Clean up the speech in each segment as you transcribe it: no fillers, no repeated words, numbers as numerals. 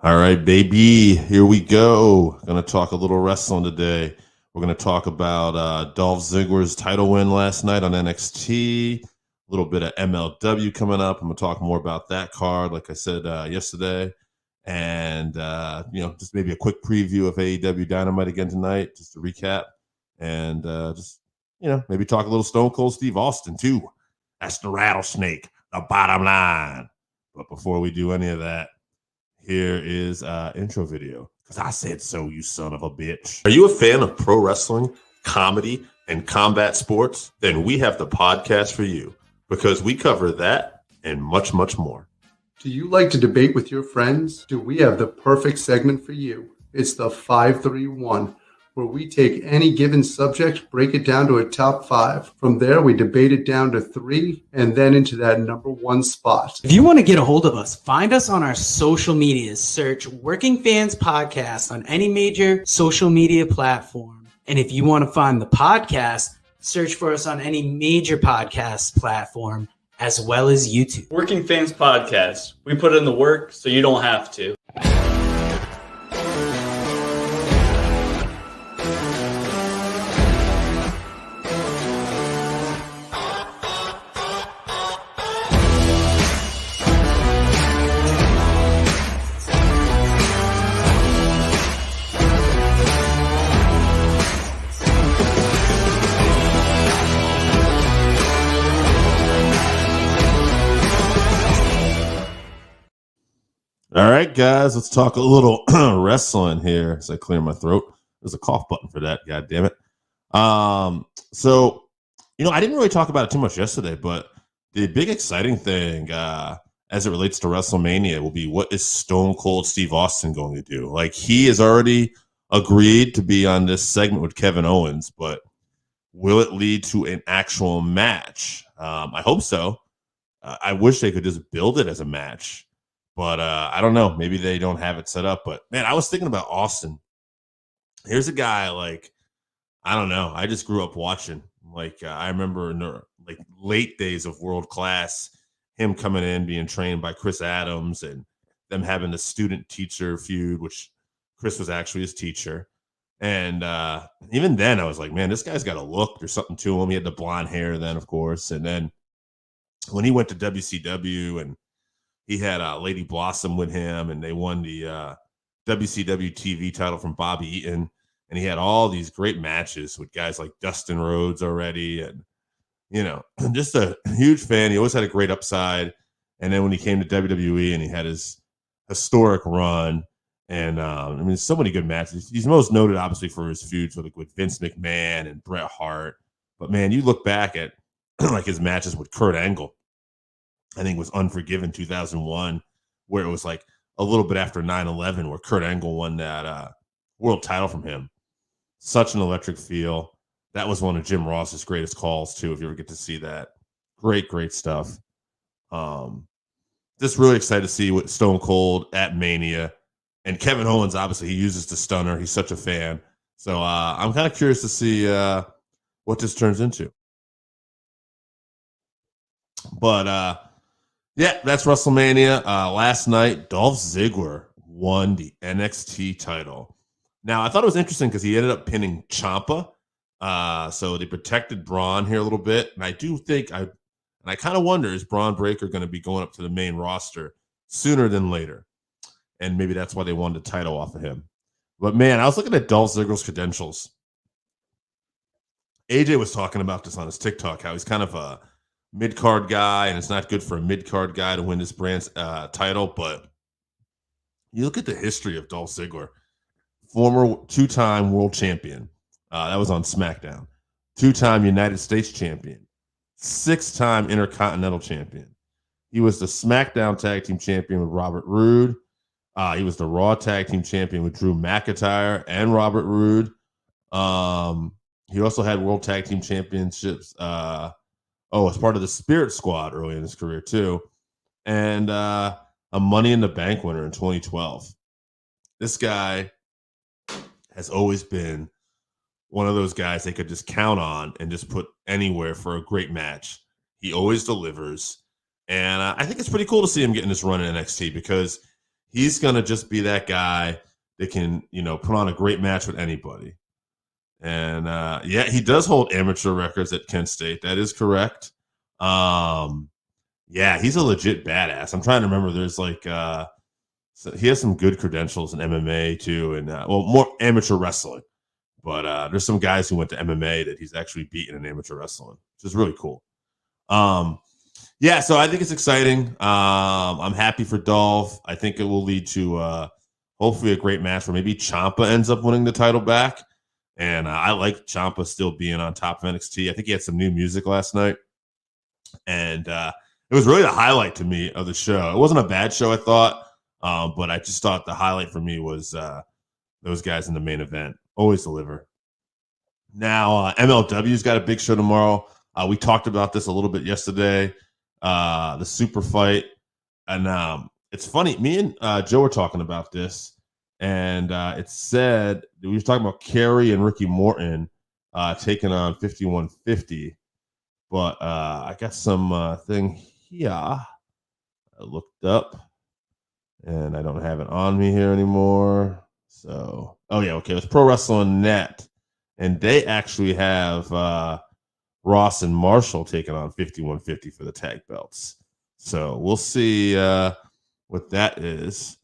All right, baby. Here we go. Going to talk a little wrestling today. We're going to talk about Dolph Ziggler's title win last night on NXT. A little bit of MLW coming up. I'm going to talk more about that card, like I said yesterday. And, just maybe a quick preview of AEW Dynamite again tonight, just to recap. And maybe talk a little Stone Cold Steve Austin, too. That's the rattlesnake, the bottom line. But before we do any of that, here is intro video. Because I said so, you son of a bitch. Are you a fan of pro wrestling, comedy, and combat sports? Then we have the podcast for you. Because we cover that and much, much more. Do you like to debate with your friends? Do we have the perfect segment for you? It's the 531, where we take any given subject, break it down to a top 5. From there, we debate it down to 3, and then into that number 1 spot. If you want to get a hold of us, find us on our social medias. Search Working Fans Podcast on any major social media platform. And if you want to find the podcast, search for us on any major podcast platform, as well as YouTube. Working Fans Podcast. We put in the work so you don't have to. All right, guys, let's talk a little wrestling here as I clear my throat. There's a cough button for that, god damn it. I didn't really talk about it too much yesterday, but the big exciting thing as it relates to WrestleMania will be, what is Stone Cold Steve Austin going to do? Like, he has already agreed to be on this segment with Kevin Owens, but will it lead to an actual match? I hope so. I wish they could just build it as a match. But I don't know. Maybe they don't have it set up. But, man, I was thinking about Austin. Here's a guy, I don't know. I just grew up watching. I remember in the late days of World Class, him coming in, being trained by Chris Adams, and them having the student-teacher feud, which Chris was actually his teacher. And even then, I was like, man, this guy's got a look. There's something to him. He had the blonde hair then, of course. And then when he went to WCW and he had Lady Blossom with him, and they won the WCW TV title from Bobby Eaton. And he had all these great matches with guys like Dustin Rhodes already. And, just a huge fan. He always had a great upside. And then when he came to WWE and he had his historic run, and so many good matches. He's most noted, obviously, for his feuds with Vince McMahon and Bret Hart. But, man, you look back at his matches with Kurt Angle. I think it was Unforgiven 2001, where it was a little bit after 9/11, where Kurt Angle won that world title from him. Such an electric feel. That was one of Jim Ross's greatest calls, too, if you ever get to see that. Great, great stuff. Just really excited to see what Stone Cold at Mania. And Kevin Owens, obviously, he uses the stunner. He's such a fan. So I'm kind of curious to see what this turns into. But, yeah, that's WrestleMania. Last night, Dolph Ziggler won the NXT title. Now, I thought it was interesting because he ended up pinning Ciampa. So they protected Braun here a little bit. And I do think, I kind of wonder, is Braun Breaker going to be going up to the main roster sooner than later? And maybe that's why they wanted the title off of him. But, man, I was looking at Dolph Ziggler's credentials. AJ was talking about this on his TikTok, how he's kind of a mid-card guy, and it's not good for a mid-card guy to win this brand's title. But you look at the history of Dolph Ziggler, former 2-time world champion. That was on SmackDown. 2-time United States champion. 6-time Intercontinental champion. He was the SmackDown Tag Team champion with Robert Roode. He was the Raw Tag Team champion with Drew McIntyre and Robert Roode. He also had World Tag Team Championships as part of the Spirit Squad early in his career, too. And a Money in the Bank winner in 2012. This guy has always been one of those guys they could just count on and just put anywhere for a great match. He always delivers. And I think it's pretty cool to see him getting this run in NXT because he's going to just be that guy that can, put on a great match with anybody. And he does hold amateur records at Kent State. That is correct. He's a legit badass. I'm trying to remember. There's so he has some good credentials in MMA too, and more amateur wrestling. But there's some guys who went to MMA that he's actually beaten in amateur wrestling, which is really cool. So I think it's exciting. I'm happy for Dolph. I think it will lead to hopefully a great match where maybe Ciampa ends up winning the title back. And I like Ciampa still being on top of NXT. I think he had some new music last night. And it was really the highlight to me of the show. It wasn't a bad show, I thought. But I just thought the highlight for me was those guys in the main event. Always deliver. Now, MLW's got a big show tomorrow. We talked about this a little bit yesterday. The super fight. And it's funny. Me and Joe were talking about this. And it said, we were talking about Kerry and Ricky Morton taking on 5150. But I got some thing here. I looked up. And I don't have it on me here anymore. So, okay. It's Pro Wrestling Net. And they actually have Ross and Marshall taking on 5150 for the tag belts. So we'll see what that is.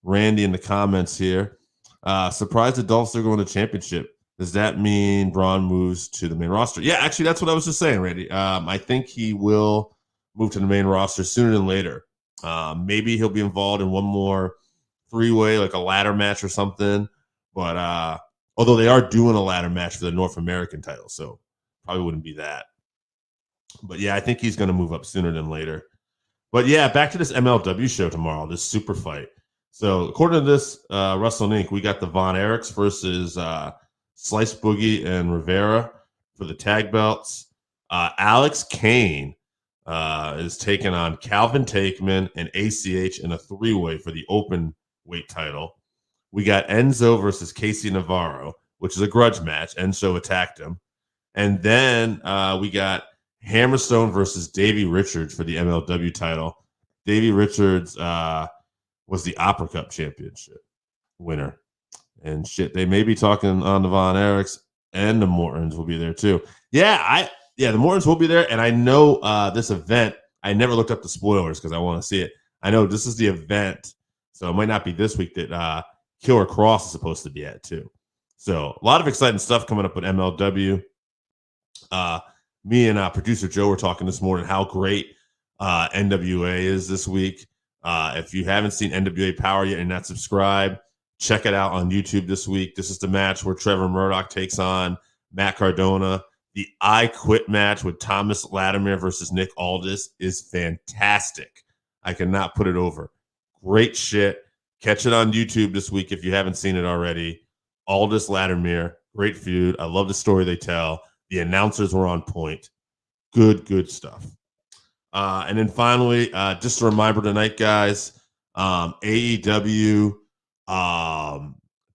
Randy in the comments here. Surprised the Dolphs are going to championship. Does that mean Braun moves to the main roster? Yeah, actually, that's what I was just saying, Randy. I think he will move to the main roster sooner than later. Maybe he'll be involved in one more three-way, like a ladder match or something. But although they are doing a ladder match for the North American title, so probably wouldn't be that. But yeah, I think he's going to move up sooner than later. But yeah, back to this MLW show tomorrow, this super fight. So according to this Wrestling Inc., we got the Von Erichs versus Slice Boogie and Rivera for the tag belts. Alex Kane is taking on Calvin Takeman and ACH in a three-way for the open weight title. We got Enzo versus Casey Navarro, which is a grudge match. Enzo attacked him. And then we got Hammerstone versus Davey Richards for the MLW title. Davey Richards was the Opera Cup championship winner. And shit, they may be talking on the Von Erichs, and the Mortons will be there too. Yeah, the Mortons will be there. And I know this event, I never looked up the spoilers because I want to see it. I know this is the event, so it might not be this week that Killer Cross is supposed to be at too. So a lot of exciting stuff coming up with MLW. Me and producer Joe were talking this morning how great NWA is this week. If you haven't seen NWA Power yet and not subscribed, check it out on YouTube this week. This is the match where Trevor Murdoch takes on Matt Cardona. The I Quit match with Thomas Latimer versus Nick Aldis is fantastic. I cannot put it over. Great shit. Catch it on YouTube this week if you haven't seen it already. Aldis Latimer, great feud. I love the story they tell. The announcers were on point. Good stuff. And then finally, just a reminder tonight, guys, AEW,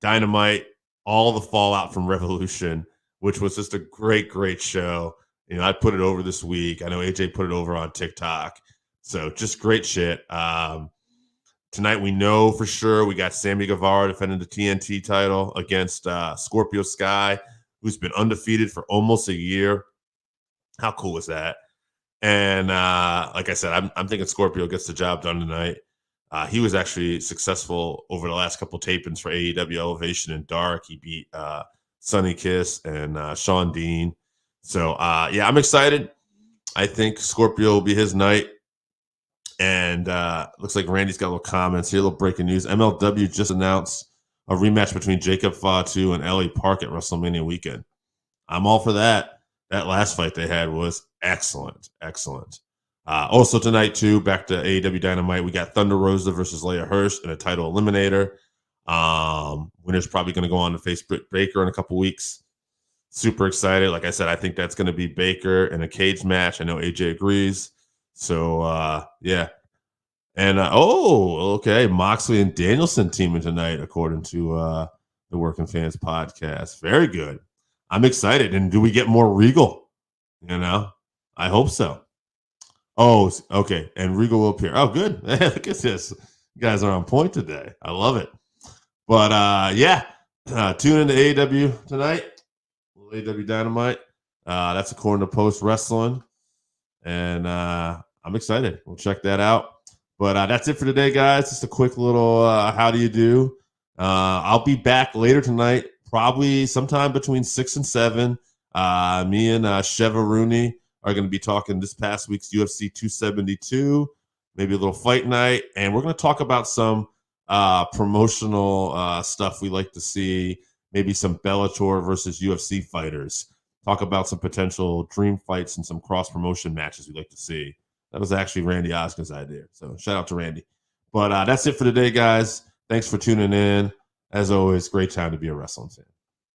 Dynamite, all the fallout from Revolution, which was just a great show. You know, I put it over this week. I know AJ put it over on TikTok. So just great shit. Tonight we know for sure we got Sammy Guevara defending the TNT title against Scorpio Sky, who's been undefeated for almost a year. How cool is that? And like I said, I'm thinking Scorpio gets the job done tonight. He was actually successful over the last couple tapings for AEW Elevation and Dark. He beat Sonny Kiss and Sean Dean. So, I'm excited. I think Scorpio will be his night. And looks like Randy's got little comments here, a little breaking news. MLW just announced a rematch between Jacob Fatu and Ellie Park at WrestleMania weekend. I'm all for that. That last fight they had was excellent. Also tonight, too, back to AEW Dynamite, we got Thunder Rosa versus Leia Hirsch in a title eliminator. Winner's probably going to go on to face Britt Baker in a couple weeks. Super excited. Like I said, I think that's going to be Baker in a cage match. I know AJ agrees. So, yeah. And, okay, Moxley and Danielson teaming tonight, according to the Working Fans podcast. Very good. I'm excited. And do we get more Regal? You know, I hope so. Oh, okay. And Regal will appear. Oh, good. Look at this. You guys are on point today. I love it. But tune into AEW tonight. AEW Dynamite. That's according to Post Wrestling. And I'm excited. We'll check that out. But that's it for today, guys. Just a quick little how do you do? I'll be back later tonight, probably sometime between 6 and 7. Me and Sheva Rooney are going to be talking this past week's UFC 272, maybe a little fight night. And we're going to talk about some promotional stuff we like to see, maybe some Bellator versus UFC fighters. Talk about some potential dream fights and some cross-promotion matches we'd like to see. That was actually Randy Oscar's idea. So shout out to Randy. But that's it for today, guys. Thanks for tuning in. As always, great time to be a wrestling fan.